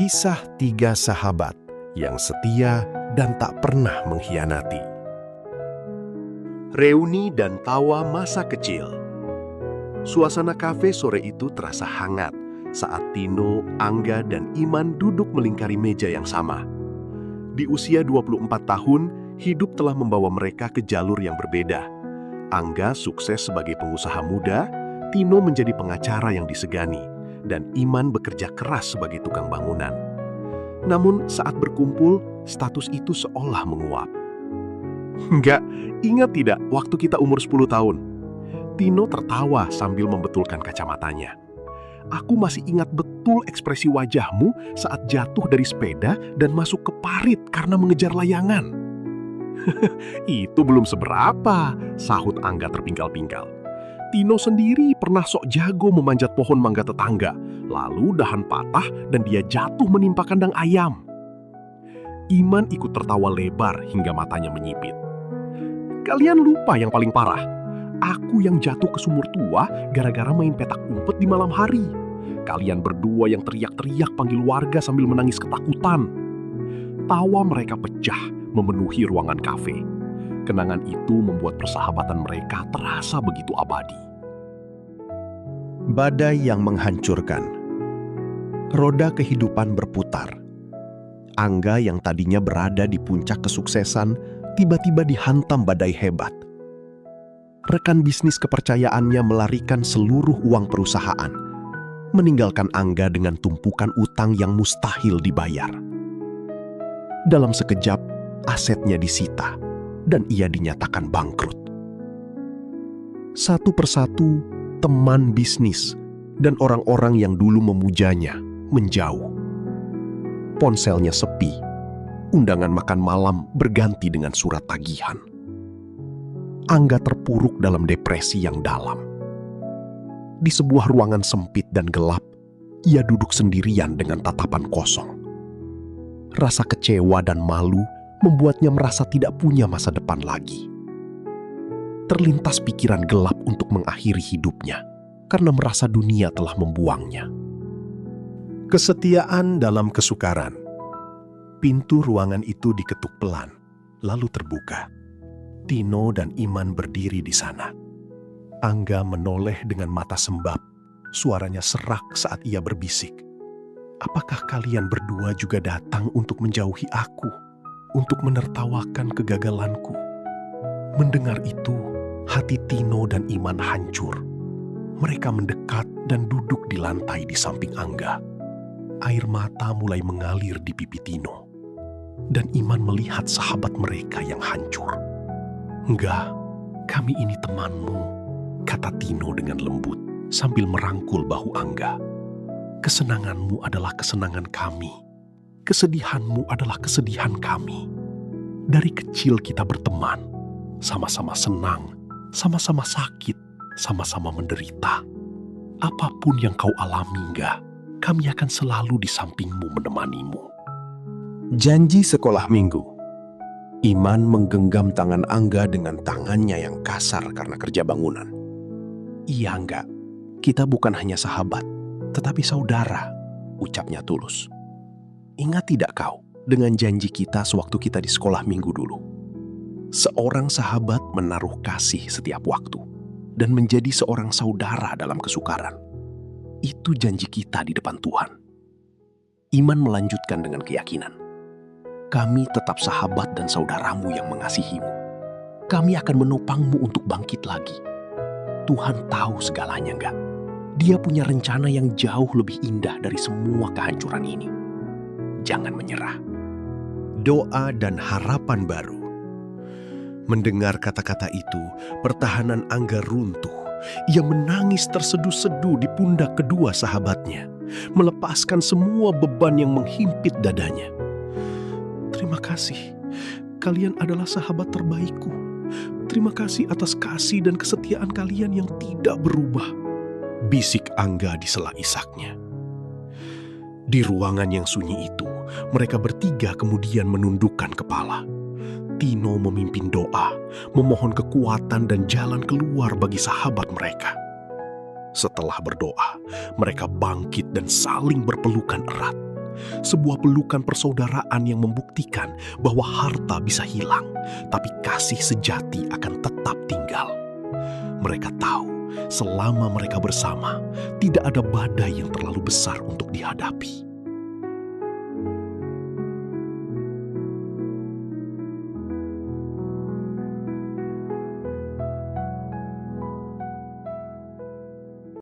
Kisah tiga sahabat yang setia dan tak pernah mengkhianati. Reuni dan tawa masa kecil. Suasana kafe sore itu terasa hangat saat Tino, Angga, dan Iman duduk melingkari meja yang sama. Di usia 24 tahun, hidup telah membawa mereka ke jalur yang berbeda. Angga sukses sebagai pengusaha muda, Tino menjadi pengacara yang disegani, dan Iman bekerja keras sebagai tukang bangunan. Namun saat berkumpul, status itu seolah menguap. Enggak, ingat tidak waktu kita umur 10 tahun? Tino tertawa sambil membetulkan kacamatanya. Aku masih ingat betul ekspresi wajahmu saat jatuh dari sepeda dan masuk ke parit karena mengejar layangan. Itu belum seberapa, sahut Angga terpingkal-pingkal. Tino sendiri pernah sok jago memanjat pohon mangga tetangga, lalu dahan patah dan dia jatuh menimpa kandang ayam. Iman ikut tertawa lebar hingga matanya menyipit. Kalian lupa yang paling parah. Aku yang jatuh ke sumur tua gara-gara main petak umpet di malam hari. Kalian berdua yang teriak-teriak panggil warga sambil menangis ketakutan. Tawa mereka pecah memenuhi ruangan kafe. Kenangan itu membuat persahabatan mereka terasa begitu abadi. Badai yang menghancurkan. Roda kehidupan berputar. Angga yang tadinya berada di puncak kesuksesan tiba-tiba dihantam badai hebat. Rekan bisnis kepercayaannya melarikan seluruh uang perusahaan, meninggalkan Angga dengan tumpukan utang yang mustahil dibayar. Dalam sekejap, asetnya disita dan ia dinyatakan bangkrut. Satu persatu, teman bisnis dan orang-orang yang dulu memujanya menjauh. Ponselnya sepi, undangan makan malam berganti dengan surat tagihan. Angga terpuruk dalam depresi yang dalam. Di sebuah ruangan sempit dan gelap, ia duduk sendirian dengan tatapan kosong. Rasa kecewa dan malu membuatnya merasa tidak punya masa depan lagi. Terlintas pikiran gelap untuk mengakhiri hidupnya karena merasa dunia telah membuangnya. Kesetiaan dalam kesukaran. Pintu ruangan itu diketuk pelan, lalu terbuka. Tino dan Iman berdiri di sana. Angga menoleh dengan mata sembab. Suaranya serak saat ia berbisik. Apakah kalian berdua juga datang untuk menjauhi aku? Untuk menertawakan kegagalanku? Mendengar itu, hati Tino dan Iman hancur. Mereka mendekat dan duduk di lantai di samping Angga. Air mata mulai mengalir di pipi Tino. Dan Iman melihat sahabat mereka yang hancur. Enggak, kami ini temanmu, kata Tino dengan lembut sambil merangkul bahu Angga. Kesenanganmu adalah kesenangan kami. Kesedihanmu adalah kesedihan kami. Dari kecil kita berteman, sama-sama senang, sama-sama sakit, sama-sama menderita. Apapun yang kau alami, enggak, kami akan selalu di sampingmu menemanimu. Janji sekolah minggu. Iman menggenggam tangan Angga dengan tangannya yang kasar karena kerja bangunan. Iya, enggak, kita bukan hanya sahabat, tetapi saudara, ucapnya tulus. Ingat tidak kau dengan janji kita sewaktu kita di sekolah minggu dulu? Seorang sahabat menaruh kasih setiap waktu dan menjadi seorang saudara dalam kesukaran. Itu janji kita di depan Tuhan. Iman melanjutkan dengan keyakinan. Kami tetap sahabat dan saudaramu yang mengasihimu. Kami akan menopangmu untuk bangkit lagi. Tuhan tahu segalanya, enggak? Dia punya rencana yang jauh lebih indah dari semua kehancuran ini. Jangan menyerah. Doa dan harapan baru. Mendengar kata-kata itu, pertahanan Angga runtuh. Ia menangis terseduh-seduh di pundak kedua sahabatnya, melepaskan semua beban yang menghimpit dadanya. Terima kasih, kalian adalah sahabat terbaikku. Terima kasih atas kasih dan kesetiaan kalian yang tidak berubah, bisik Angga di sela isaknya. Di ruangan yang sunyi itu, mereka bertiga kemudian menundukkan kepala. Tino memimpin doa, memohon kekuatan dan jalan keluar bagi sahabat mereka. Setelah berdoa, mereka bangkit dan saling berpelukan erat. Sebuah pelukan persaudaraan yang membuktikan bahwa harta bisa hilang, tapi kasih sejati akan tetap tinggal. Mereka tahu, selama mereka bersama, tidak ada badai yang terlalu besar untuk dihadapi.